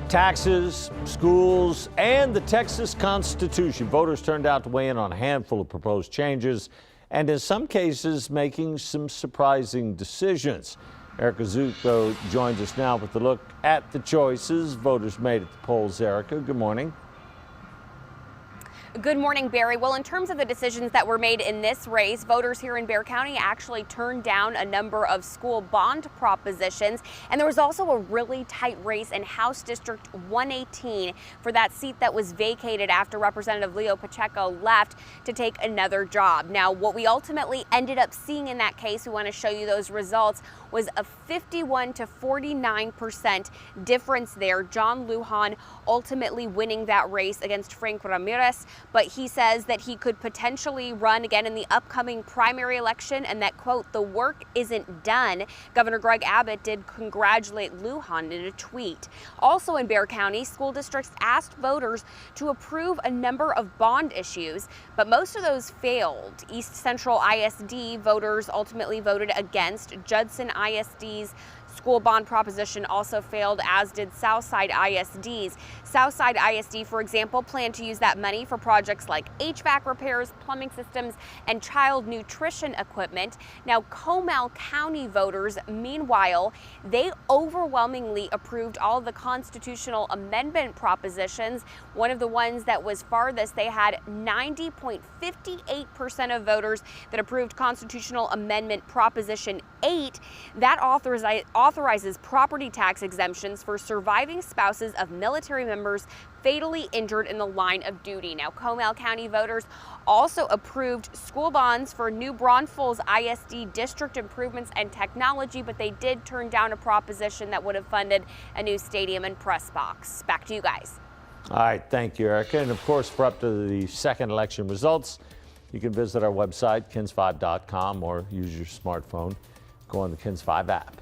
Taxes, schools, and the Texas Constitution. Voters turned out to weigh in on a handful of proposed changes, and in some cases, making some surprising decisions. Erica Zucco joins us now with a look at the choices voters made at the polls. Erica, good morning. Good morning, Barry. Well, in terms of the decisions that were made in this race, voters here in Bexar County actually turned down a number of school bond propositions. And there was also a really tight race in House District 118 for that seat that was vacated after Representative Leo Pacheco left to take another job. Now, what we ultimately ended up seeing in that case, we want to show you those results, was a 51 to 49% difference there. John Lujan ultimately winning that race against Frank Ramirez. But he says that he could potentially run again in the upcoming primary election and that, quote, the work isn't done. Governor Greg Abbott did congratulate Lujan in a tweet. Also in Bexar County, school districts asked voters to approve a number of bond issues, but most of those failed. East Central ISD voters ultimately voted against. Judson ISD's school bond proposition also failed, as did Southside ISD's. Southside ISD, for example, planned to use that money for projects like HVAC repairs, plumbing systems, and child nutrition equipment. Now, Comal County voters, meanwhile, they overwhelmingly approved all of the constitutional amendment propositions. One of the ones that was farthest, they had 90.58% of voters that approved constitutional amendment Proposition 8. That authorizes property tax exemptions for surviving spouses of military members fatally injured in the line of duty. Now, Comal County voters also approved school bonds for New Braunfels ISD district improvements and technology, but they did turn down a proposition that would have funded a new stadium and press box. Back to you guys. All right, thank you, Erica. And of course, for up to the second election results, you can visit our website, kens5.com, or use your smartphone. Go on the KENS5 app.